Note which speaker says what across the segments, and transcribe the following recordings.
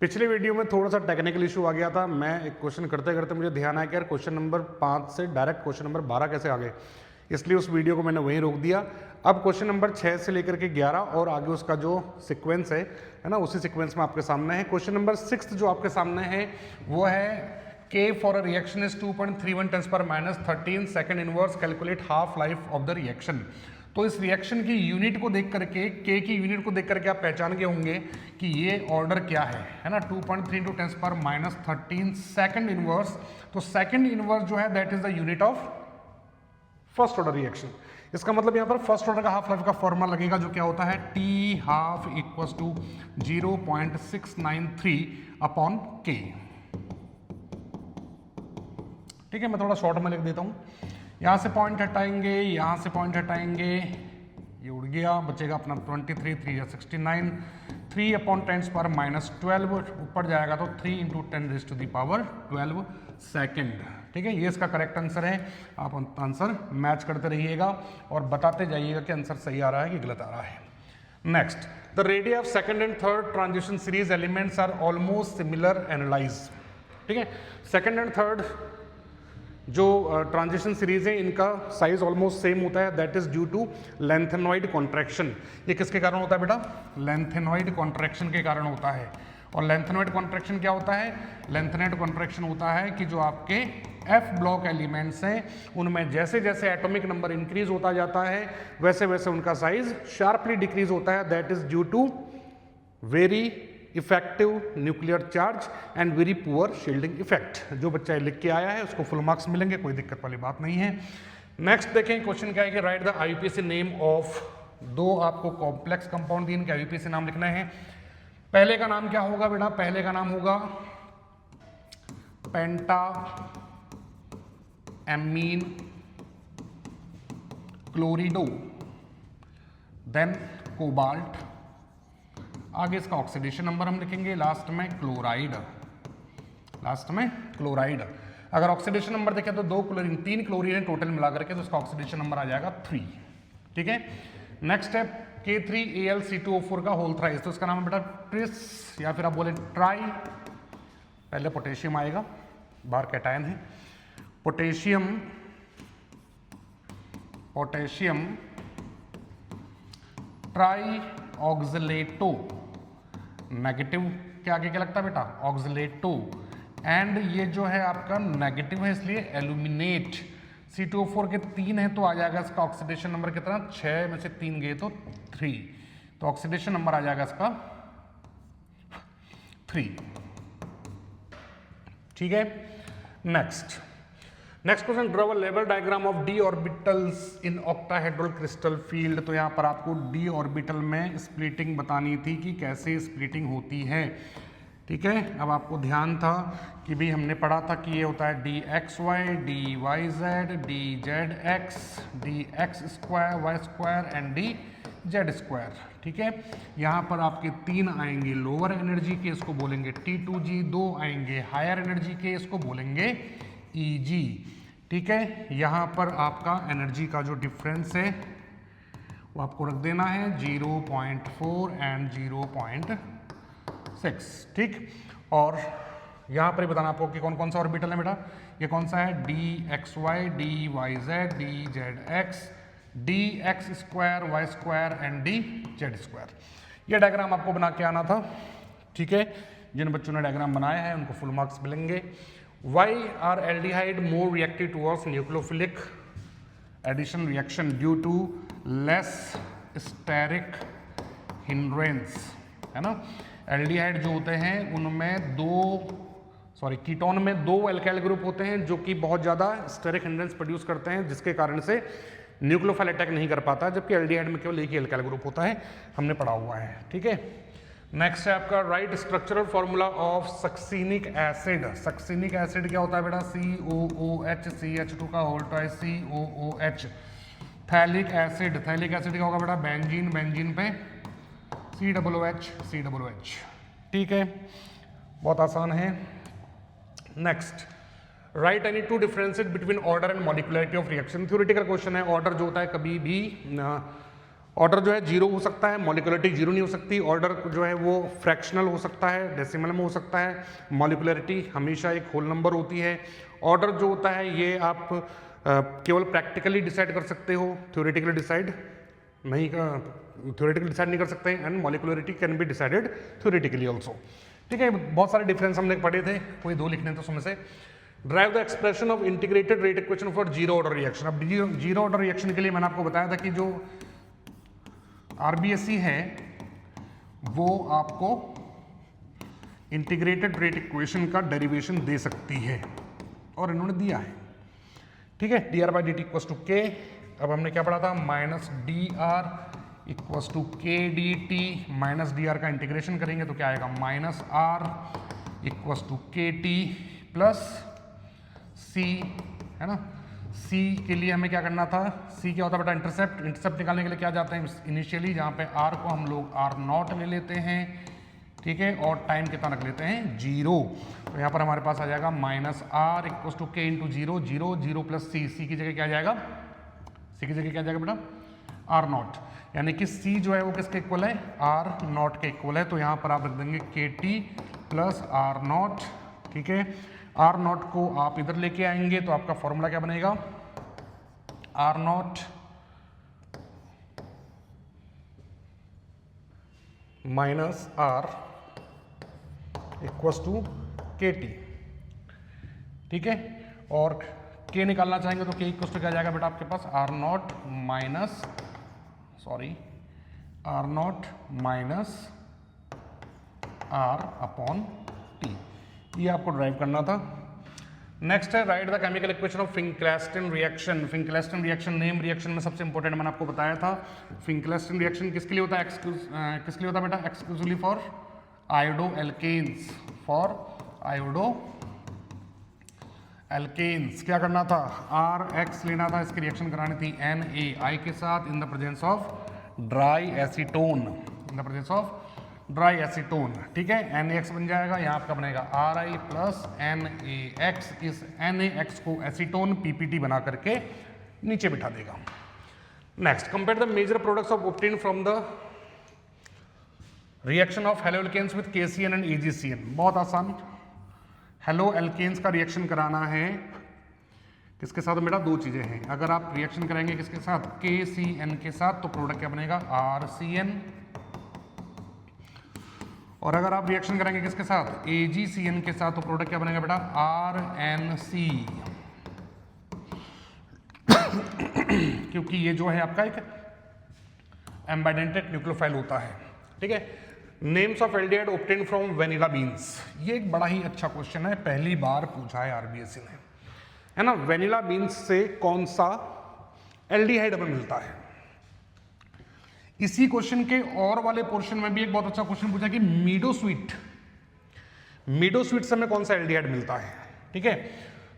Speaker 1: पिछले वीडियो में थोड़ा सा टेक्निकल इशू आ गया था। मैं एक क्वेश्चन करते करते मुझे ध्यान आया कि यार क्वेश्चन नंबर 5 से डायरेक्ट क्वेश्चन नंबर 12 कैसे आ गए, इसलिए उस वीडियो को मैंने वहीं रोक दिया। अब क्वेश्चन नंबर 6 से लेकर के 11 और आगे उसका जो सीक्वेंस है ना, उसी सीक्वेंस में आपके सामने है। क्वेश्चन नंबर 6 जो आपके सामने है वो है K for a reaction is 2.31 10⁻13 second inverse, calculate half life of the reaction. तो इस रिएक्शन की यूनिट को देख करके, K की यूनिट को देख करके आप पहचान गए होंगे कि ये ऑर्डर क्या है ना, 2.32 10⁻13 सेकंड इनवर्स। तो सेकंड इनवर्स जो है that is the unit of first order reaction. इसका मतलब यहाँ पर फर्स्ट ऑर्डर का हाफ लाइफ का फॉर्मूला लगेगा जो क्या होता है T half equals to 0.693 upon K। ठीक है, मैं थोड़ा शॉर्ट में लिख देता हूँ। यहाँ से पॉइंट हटाएंगे, यहाँ से पॉइंट हटाएंगे, ये उड़ गया, बचेगा अपना 23, 3 या 69, 3 अपॉन 10⁻12 ऊपर जाएगा तो 3 × 10⁻12 सेकेंड। ठीक है, ये इसका करेक्ट आंसर है। आप आंसर मैच करते रहिएगा और बताते जाइएगा कि आंसर सही आ रहा है कि गलत आ रहा है। Next, the radius of second and third transition series elements are almost similar analyse. ठीक है, सेकंड एंड थर्ड जो ट्रांजिशन सीरीज है इनका साइज ऑलमोस्ट सेम होता है, that is due to lanthanoid contraction. ये किसके कारण होता है बेटा? लेंथेनॉइड कॉन्ट्रैक्शन के कारण होता है। और लेंथेनॉइड कॉन्ट्रैक्शन क्या होता है? लेंथेनॉइड कॉन्ट्रैक्शन होता है कि जो आपके F ब्लॉक एलिमेंट्स हैं उनमें जैसे जैसे एटॉमिक नंबर इंक्रीज होता जाता है वैसे वैसे उनका साइज शार्पली डिक्रीज होता है, that is due to very effective nuclear charge and very poor shielding effect. जो बच्चा लिख के आया है उसको फुल मार्क्स मिलेंगे, कोई दिक्कत वाली बात नहीं है। नेक्स्ट देखें, क्वेश्चन क्या है कि right the IUPAC name of, दो आपको कॉम्प्लेक्स कंपाउंड दिए, इनके आईयूपीएसी नाम लिखना है। पहले का नाम क्या होगा बेटा? पहले का नाम होगा पेंटा एमीन क्लोरिडो, देन कोबाल्ट, आगे इसका ऑक्सीडेशन नंबर हम लिखेंगे, लास्ट में क्लोराइड, लास्ट में क्लोराइड। अगर ऑक्सीडेशन नंबर देखें तो 2 क्लोरीन 3 क्लोरीन है टोटल मिला करके, तो इसका ऑक्सीडेशन नंबर आ जाएगा 3। ठीक है, नेक्स्ट है K3Al(C2O4) का होल थ्राइस, तो इसका नाम है बेटा ट्रिस या फिर आप बोले ट्राई। पहले पोटेशियम आएगा, बाहर कैटायन है, पोटेशियम पोटेशियम ट्राई ऑक्सलेटो, नेगेटिव के आगे क्या लगता है बेटा? ऑक्सलेटो। एंड ये जो है आपका नेगेटिव है इसलिए एल्यूमिनेट। C2O4 के 3 है तो आ जाएगा इसका ऑक्सीडेशन नंबर कितना? 6 में से 3 गए तो 3, तो ऑक्सीडेशन नंबर आ जाएगा इसका 3। ठीक है, next question, draw a level diagram of d orbitals in octahedral crystal field. तो यहाँ पर आपको d ऑर्बिटल में स्प्लिटिंग बतानी थी कि कैसे स्प्लिटिंग होती है। ठीक है, अब आपको ध्यान था कि भी हमने पढ़ा था कि ये होता है dxy, dyz, dzx, dx² y² and dz²। ठीक है, यहाँ पर आपके 3 आएंगे लोअर एनर्जी के, इसको बोलेंगे T2g, 2 आएंगे हायर एनर्जी के, इसको बोलेंगे Eg। ठीक है, यहाँ पर आपका एनर्जी का जो डिफरेंस है वो आपको रख देना है 0.4 एंड 0.6। ठीक, और यहाँ पर बताना आपको कि कौन कौन सा ऑर्बिटल है बेटा। ये कौन सा है? dxy, dyz, dzx, dx² y² and dz²। ये डायग्राम आपको बना के आना था। ठीक है, जिन बच्चों ने डायग्राम बनाया है उनको फुल मार्क्स मिलेंगे। Why are aldehyde more reactive towards nucleophilic addition reaction due to less steric hindrance? है ना, एल्डिहाइड जो होते हैं उनमें कीटोन में 2 एल्काइल ग्रुप होते हैं जो कि बहुत ज़्यादा स्टेरिक हिंड्रेंस प्रोड्यूस करते हैं, जिसके कारण से न्यूक्लियोफाइल अटैक नहीं कर पाता, जबकि एल्डिहाइड में केवल एक ही एल्काइल ग्रुप होता है, हमने पढ़ा हुआ है। ठीक है, नेक्स्ट है आपका write structural formula of succinic acid. Succinic acid क्या होता है बेटा? COOH, CH2 का whole twice COOH। Phthalic acid क्या होगा बेटा? बेंजीन, बेंजीन पे COOH। ठीक है, बहुत आसान है। Next, write any 2 differences between order and molecularity of reaction. Theoretical question है, ऑर्डर जो होता है कभी भी ऑर्डर जो है जीरो हो सकता है, मॉलिक्युलरिटी जीरो नहीं हो सकती, ऑर्डर जो है वो फ्रैक्शनल हो सकता है, डेसिमल में हो सकता है, मॉलिक्युलरिटी हमेशा एक होल नंबर होती है। ऑर्डर जो होता है ये आप केवल प्रैक्टिकली डिसाइड कर सकते हो, थ्योरेटिकली डिसाइड नहीं कर सकते, and molecularity can be decided theoretically also. ठीक है, बहुत सारे डिफरेंस हमने पढ़े थे, कोई दो लिखने तो उसमें से। Drive the expression of integrated rate equation for zero order reaction. अब जीरो ऑर्डर रिएक्शन के लिए मैंने आपको बताया था कि जो आरबीएससी है वो आपको इंटीग्रेटेड रेट इक्वेशन का डेरिवेशन दे सकती है, और इन्होंने दिया है। ठीक है, D R by D T equals to K. अब हमने क्या पढ़ा था, minus D R equals to K D T, minus D R का इंटीग्रेशन करेंगे तो क्या आएगा, minus R equals to K T plus C, है ना। सी के लिए हमें क्या करना था, सी क्या होता है बेटा, इंटरसेप्ट। इंटरसेप्ट निकालने के लिए क्या जाते हैं इनिशियली, जहाँ पे आर को हम लोग आर नॉट ले लेते हैं, ठीक है, और टाइम कितना रख लेते हैं, जीरो। तो यहाँ पर हमारे पास आ जाएगा minus R equals to K into zero, zero zero plus C, C की जगह क्या आ जाएगा, सी की जगह क्या आ जाएगा बेटा, आर नॉट, यानी कि सी जो है वो किसके इक्वल है, आर नॉट के इक्वल है। तो यहाँ पर आप रख देंगे के टी प्लस आर नॉट। ठीक है, आर नॉट को आप इधर लेके आएंगे तो आपका फॉर्मूला क्या बनेगा, R not minus R equals to K T. ठीक है, और के निकालना चाहेंगे तो के इक्वस टू क्या जाएगा बेटा आपके पास, R not minus, sorry, R not minus R upon T. ये आपको ड्राइव करना था। नेक्स्ट है write the chemical equation of Finkelstein reaction. Finkelstein reaction name reaction में सबसे इंपॉर्टेंट मैंने आपको बताया था। फिंक्लेस्टन रिएक्शन किसके लिए होता है, किसके लिए होता है बेटा, exclusively for iodo alkanes, for iodo alkanes. क्या करना था, आर एक्स लेना था, इसकी रिएक्शन करानी थी एन ए आई के साथ in the presence of dry acetone, in the presence of dry acetone. ठीक है, एन ए एक्स बन जाएगा, यहाँ आपका बनेगा R I plus N A X. इस एन ए एक्स को एसीटोन पीपीटी बना करके नीचे बिठा देगा। Next, compare the major products of obtain from the reaction of halo alkanes with KCN and AgCN. बहुत आसान, हेलो एल्केन्स का रिएक्शन कराना है किसके साथ बेटा, दो चीजें हैं। अगर आप रिएक्शन कराएंगे किसके साथ, KCN के साथ, तो प्रोडक्ट क्या बनेगा, RCN। और अगर आप रिएक्शन करेंगे किसके साथ, AgCN के साथ, तो प्रोडक्ट क्या बनेगा बेटा, RNC। क्योंकि ये जो है आपका एक एम्बाइडेंटेड न्यूक्लियोफाइल होता है। ठीक है, names of aldehyde obtained from vanilla beans. ये एक बड़ा ही अच्छा क्वेश्चन है, पहली बार पूछा है आरबीएससी ने, है ना। वेनिला बीन्स से कौन सा एल्डिहाइड हमें मिलता है। इसी क्वेश्चन के और वाले पोर्शन में भी एक बहुत अच्छा क्वेश्चन पूछा कि मीडो स्वीट से हमें कौन सा एल्डिहाइड मिलता है। ठीक है,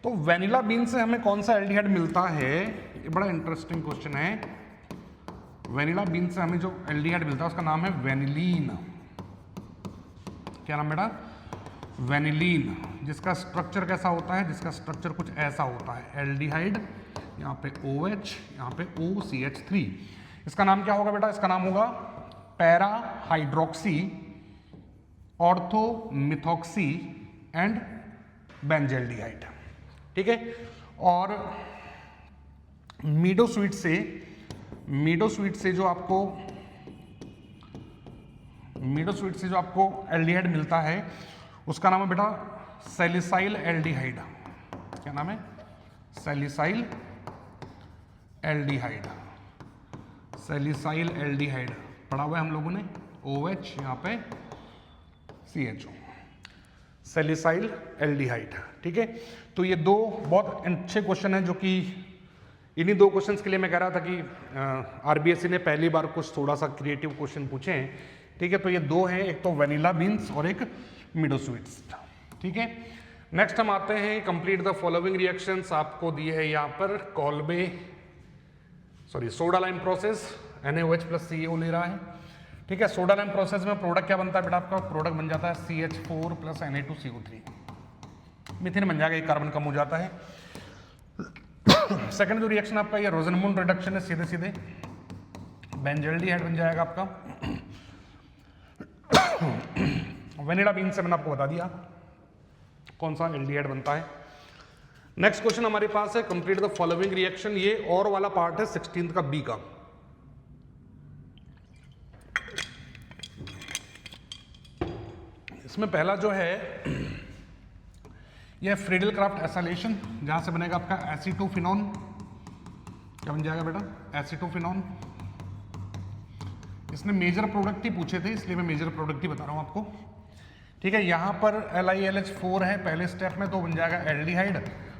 Speaker 1: तो वेनिला बीन से हमें कौन सा एल्डिहाइड मिलता है, ये बड़ा इंटरेस्टिंग क्वेश्चन है। वेनिला बीन से हमें जो एल्डिहाइड मिलता है उसका नाम है वेनिलीन। क्या नाम बेटा, वेनिलीन, जिसका स्ट्रक्चर कैसा होता है, जिसका स्ट्रक्चर कुछ ऐसा होता है, एल्डिहाइड, यहाँ पे OH, यहाँ पे OCH3। इसका नाम क्या होगा बेटा, इसका नाम होगा para hydroxy ortho methoxy and benzaldehyde. ठीक है, और मीडो स्वीट से जो आपको एल्डिहाइड मिलता है उसका नाम है बेटा सैलिसाइल एल्डिहाइड। क्या नाम है, सैलिसाइल एल्डिहाइड। सैलिसाइल एल्डिहाइड पढ़ा हुआ है हम लोगों ने, OH यहाँ पे CHO, सैलिसाइल एल्डिहाइड। ठीक है, तो ये दो बहुत अच्छे क्वेश्चन हैं, जो कि इन्हीं दो क्वेश्चंस के लिए मैं कह रहा था कि आरबीएससी ने पहली बार कुछ थोड़ा सा क्रिएटिव क्वेश्चन पूछे हैं। ठीक है, तो ये दो हैं, एक तो वेनिला बीन्स और एक मीडो स्वीट्स। ठीक है, नेक्स्ट हम आते हैं कंप्लीट द फॉलोइंग रिएक्शंस। आपको दिए है यहाँ पर soda lime process, NaOH plus CaO ले रहा है। ठीक है, सोडा लाइम प्रोसेस में प्रोडक्ट क्या बनता है बेटा, आपका प्रोडक्ट बन जाता है CH4 प्लस Na2CO3, मीथेन बन जाएगा, एक कार्बन कम हो जाता है। सेकंड जो रिएक्शन आपका ये रोजनमून रिडक्शन है, सीधे सीधे बेंजल्डिहाइड बन जाएगा आपका। वेनिला बीन से मैंने आपको बता दिया कौन सा एल्डिहाइड बनता है। नेक्स्ट क्वेश्चन हमारे पास है कंप्लीट द फॉलोइंग रिएक्शन। ये और वाला पार्ट है 16th का बी का। इसमें पहला जो है यह फ्रीडल क्राफ्ट एसाइलेशन, जहां से बनेगा आपका एसीटोफिनॉन। क्या बन जाएगा बेटा? एसीटोफिनॉन। इसने मेजर प्रोडक्ट ही पूछे थे, इसलिए मैं मेजर प्रोडक्ट ही बता रहा हूं आपको। ठीक है, यहां पर LiLH4 है पहले स्टेप में, तो बन जाएगा एल्डिहाइड,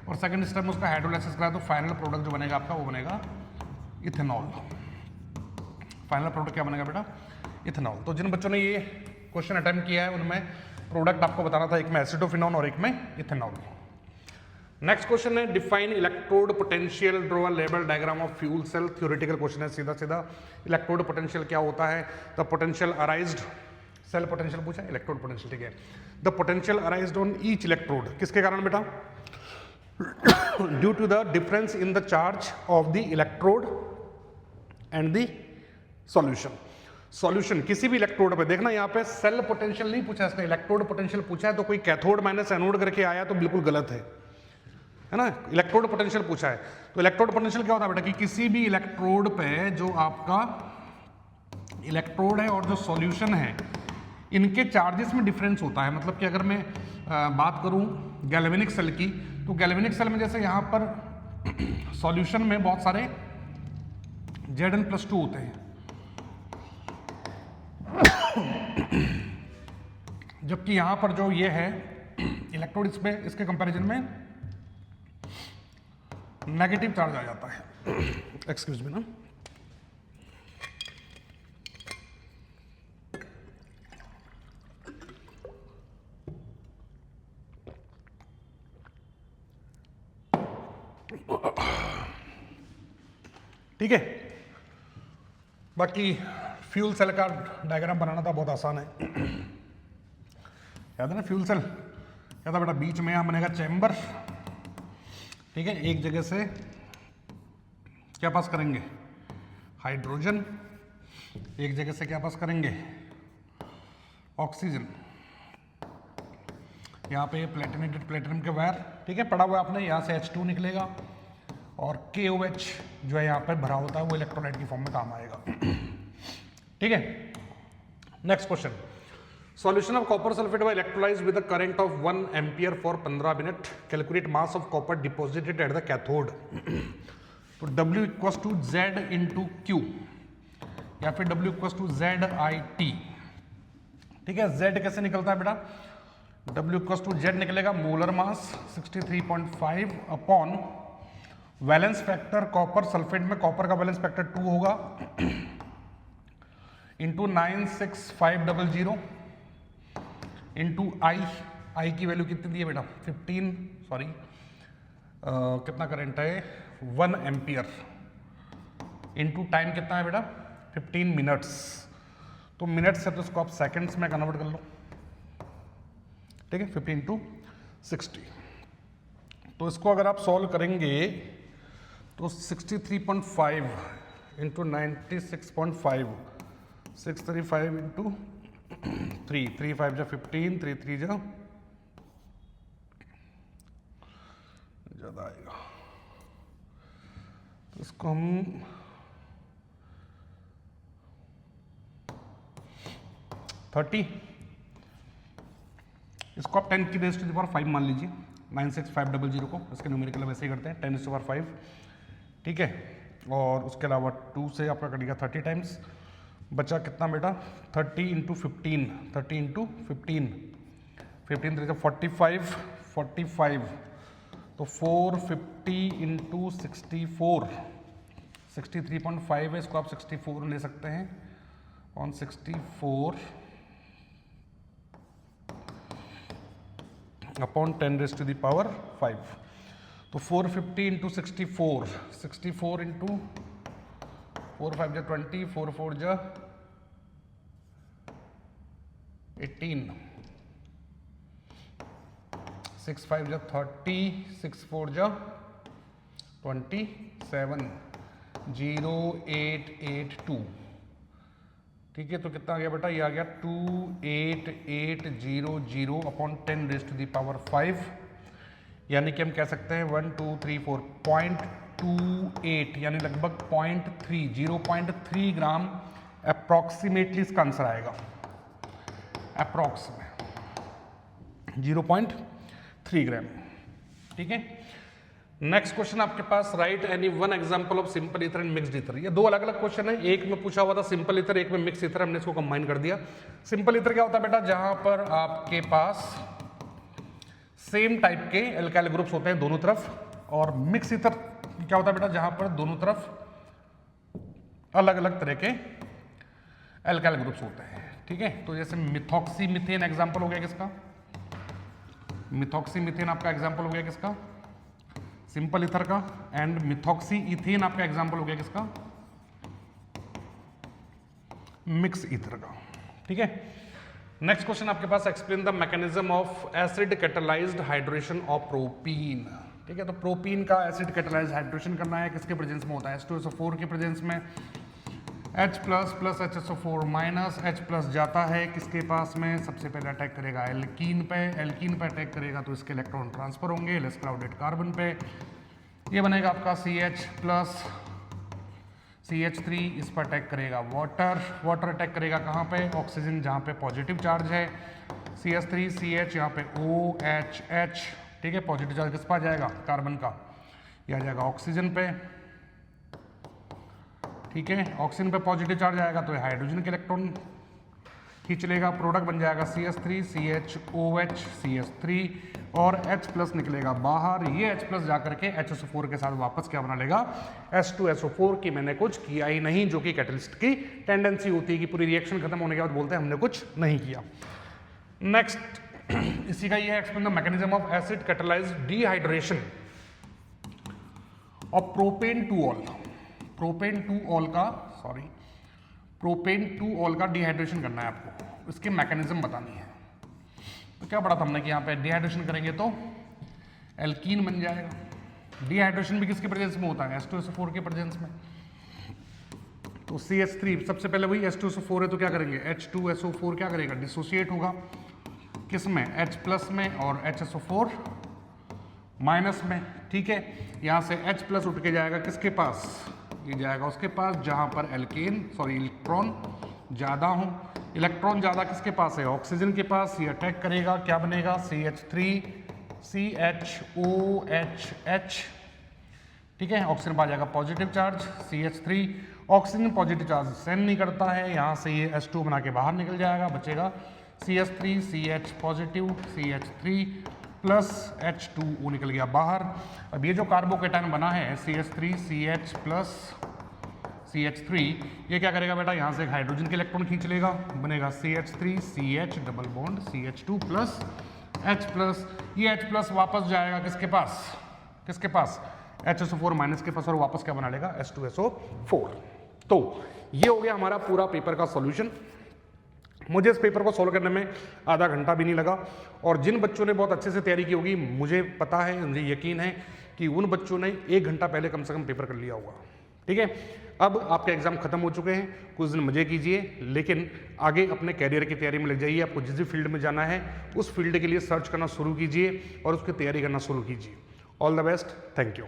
Speaker 1: और सेकंड स्टेप में उसका हाइड्रोलाइसिस करा तो फाइनल प्रोडक्ट जो बनेगा आपका वो बनेगा इथेनॉल। फाइनल प्रोडक्ट क्या बनेगा बेटा? इथेनॉल। तो जिन बच्चों ने ये क्वेश्चन अटेम्प्ट किया है उनमें प्रोडक्ट आपको बताना था, एक में एसिटोफिनॉन और एक में इथेनॉल। नेक्स्ट क्वेश्चन है define electrode potential, draw a level diagram of fuel cell. Theoretical question है सीधा सीधा। इलेक्ट्रोड पोटेंशियल क्या होता है? The potential arised, cell potential पूछा, इलेक्ट्रोड पोटेंशियल, ठीक है। The potential arised on each electrode, किसके कारण बेटा? Due to the difference in the charge of the electrode and the solution. Solution किसी भी इलेक्ट्रोड पे, देखना यहाँ पे सेल पोटेंशियल नहीं पूछा, इसने इलेक्ट्रोड पोटेंशियल पूछा है, तो कोई कैथोड माइनस एनोड करके आया तो बिल्कुल गलत है ना। इलेक्ट्रोड पोटेंशियल पूछा है, तो इलेक्ट्रोड पोटेंशियल क्या होता है बेटा कि किसी भी इलेक्ट्रोड पे जो आपका इलेक्ट्रोड है और जो सॉल्यूशन है इनके चार्जेस में डिफरेंस होता है। मतलब कि अगर मैं बात करूं गैल्वेनिक सेल की, तो गैल्वेनिक सेल में जैसे यहाँ पर सॉल्यूशन में बहुत सारे Zn+2 होते हैं, जबकि यहां पर जो ये है इलेक्ट्रोड, इसमें इसके कंपैरिजन में नेगेटिव चार्ज आ जाता है। एक्सक्यूज मी ना। ठीक है, बाकी फ्यूल सेल का डायग्राम बनाना था, बहुत आसान है। याद है ना फ्यूल सेल क्या था बेटा? बीच में यहां बनेगा चैम्बर, ठीक है। एक जगह से क्या पास करेंगे? हाइड्रोजन। एक जगह से क्या पास करेंगे? ऑक्सीजन। यहाँ पे प्लेटिनेटेड प्लेटिनम के वायर, ठीक है, पढ़ा हुआ है आपने। यहाँ से H2 निकलेगा और KOH जो है यहाँ पे भरा होता है वो इलेक्ट्रोलाइट की फॉर्म में काम आएगा। ठीक है, next question. Solution of copper sulphate by electrolysed with a current of 1 ampere for 15 minute. Calculate mass of copper deposited at the cathode. तो W equals to Z into Q या फिर W equals to ZIT। ठीक है, Z कैसे निकलता है बेटा? W equals to Z निकलेगा molar mass 63.5 upon valence factor. Copper sulphate में कॉपर का वैलेंस फैक्टर 2 होगा इंटू 96500 इंटू आई की वैल्यू कितनी दी है बेटा? 15, सॉरी कितना करंट है? 1 एम्पियर इंटू टाइम कितना है बेटा? 15 मिनट्स। तो मिनट्स है तो इसको आप सेकंड्स में कन्वर्ट कर लो, ठीक है। 15 इंटू 60, तो इसको अगर आप सॉल्व करेंगे तो 63.5 इंटू 96.5, 635 इंटू 3, 3 5 जा 15, 3 3 जा ज़्यादा आएगा, तो इसको हम इसको आप 10 की रेज़ टू द पावर 5 मान लीजिए। 96500 को इसके न्यूमेरिकल वैसे ही करते हैं, 10 टू द पावर 5, ठीक है। और उसके अलावा 2 से आपका कटेगा 30 टाइम्स, बचा कितना बेटा? 30 इंटू 15, 30 इंटू 15, 15 3 45, 45 तो 450 इंटू 64, 63.5 है, इसको आप 64 ले सकते हैं on 64 upon 10 raise to the power 5। तो 450 इंटू 64, 64 इंटू 4 5 जा 20, 4 4 जा 18, 6 5 जा 30, 6 4 जा 27, 0882 ठीक है, तो कितना आ गया बेटा, ये आ गया 28800 अपॉन 10⁵ यानी कि हम कह सकते हैं 1 2 3 4 0.28 यानी लगभग 0.3 ग्राम अप्रॉक्सीमेटली इसका आंसर आएगा, अप्रॉक्स में 0.3 ग्राम। ठीक है, नेक्स्ट क्वेश्चन आपके पास, write any one example of simple ether and mixed ether. ये दो अलग अलग क्वेश्चन है, एक में पूछा हुआ था सिंपल ईथर, एक में मिक्स ईथर, हमने इसको कंबाइन कर दिया। सिंपल ईथर क्या होता है बेटा, जहां पर आपके पास सेम टाइप के एल्काइल ग्रुप्स होते हैं दोनों तरफ, और मिक्स ईथर क्या होता है बेटा, जहां पर दोनों तरफ अलग अलग तरह के एल्काइल ग्रुप्स होते हैं। ठीक है, तो जैसे मिथॉक्सी मिथेन एग्जांपल हो गया किसका, मिथॉक्सी मिथेन आपका एग्जांपल हो गया किसका, सिंपल ईथर का, एंड मिथॉक्सी इथेन आपका एग्जांपल हो गया किसका, मिक्स ईथर का। ठीक है, नेक्स्ट क्वेश्चन आपके पास, explain the mechanism of acid catalysed hydration of propene. ठीक है, तो प्रोपीन का एसिड कैटालाइज्ड हाइड्रेशन करना है, किसके प्रेजेंस में होता है, H2SO4 के प्रेजेंस में, H plus HSO4 minus, H+ जाता है किसके पास में, सबसे पहले अटैक करेगा एल्कीन पे, एल्कीन पे अटैक करेगा तो इसके इलेक्ट्रॉन ट्रांसफर होंगे लेस क्राउडेड कार्बन पे, ये बनेगा आपका CH+, CH3, इस पर अटैक करेगा वाटर, वाटर अटैक करेगा कहाँ पे, ऑक्सीजन जहाँ पे पॉजिटिव चार्ज है, CH3 CH यहाँ पे OH। ठीक है, पॉजिटिव चार्ज किस पर आ जाएगा, कार्बन का, यह आ जाएगा ऑक्सीजन पे। ठीक है, ऑक्सीजन पे पॉजिटिव चार्ज आएगा तो हाइड्रोजन के इलेक्ट्रॉन खींच लेगा, प्रोडक्ट बन जाएगा CH3 CHOH CH3 और H+ निकलेगा बाहर, ये H+ जाकर के HSO4 के साथ वापस क्या बना लेगा, H2SO4 की मैंने कुछ किया ही नहीं, जो कि कैटलिस्ट की टेंडेंसी होती है कि पूरी रिएक्शन खत्म होने के बाद बोलते हैं हमने कुछ नहीं किया। नेक्स्ट इसी का ये explain the mechanism of acid catalysed dehydration of propane two all, propane two all का डिहाइड्रेशन करना है आपको, इसके मैकेनिज्म बतानी है। तो क्या पढ़ा था हमने कि यहाँ पे डिहाइड्रेशन करेंगे तो एल्कीन बन जाएगा, डिहाइड्रेशन भी किसके प्रेजेंस में होता है, H2SO4 के प्रेजेंस में। तो CH3 सबसे पहले वही H2SO4 है तो क्या करेंगे, H2SO4 क्या करेगा, डिसोसिएट होगा किसमें, H+ में और HSO4 माइनस में। ठीक है, यहाँ से H+ उठ के जाएगा किसके पास, ये जाएगा उसके पास जहाँ पर इलेक्ट्रॉन ज़्यादा हो, इलेक्ट्रॉन ज़्यादा किसके पास है, ऑक्सीजन के पास, ये अटैक करेगा, क्या बनेगा, CH3 CHOH। ठीक है, ऑक्सीजन पर आ जाएगा positive charge, CH3, oxygen positive charge sent नहीं करता है, यहाँ से ये H2 बना के बाहर निकल जाएगा, बचेगा CH3 CH positive CH3 plus H2O निकल गया बाहर। अब ये जो कार्बोकेटायन बना है CH3 CH प्लस CH3, ये क्या करेगा बेटा, यहाँ से एक हाइड्रोजन के इलेक्ट्रॉन खींच लेगा, बनेगा CH3 CH double bond CH2 plus H+, ये H+ वापस जाएगा किसके पास HSO4 माइनस के पास, और वापस क्या बना लेगा, H2SO4। तो ये हो गया हमारा पूरा पेपर का सॉल्यूशन। मुझे इस पेपर को सॉल्व करने में आधा घंटा भी नहीं लगा, और जिन बच्चों ने बहुत अच्छे से तैयारी की होगी, मुझे पता है, मुझे यकीन है कि उन बच्चों ने 1 घंटा पहले कम से कम पेपर कर लिया होगा। ठीक है, अब आपके एग्जाम खत्म हो चुके हैं, कुछ दिन मजे कीजिए, लेकिन आगे अपने कैरियर की तैयारी में लग जाइए। आपको जिस भी फील्ड में जाना है उस फील्ड के लिए सर्च करना शुरू कीजिए और उसकी तैयारी करना शुरू कीजिए। All the best, thank you.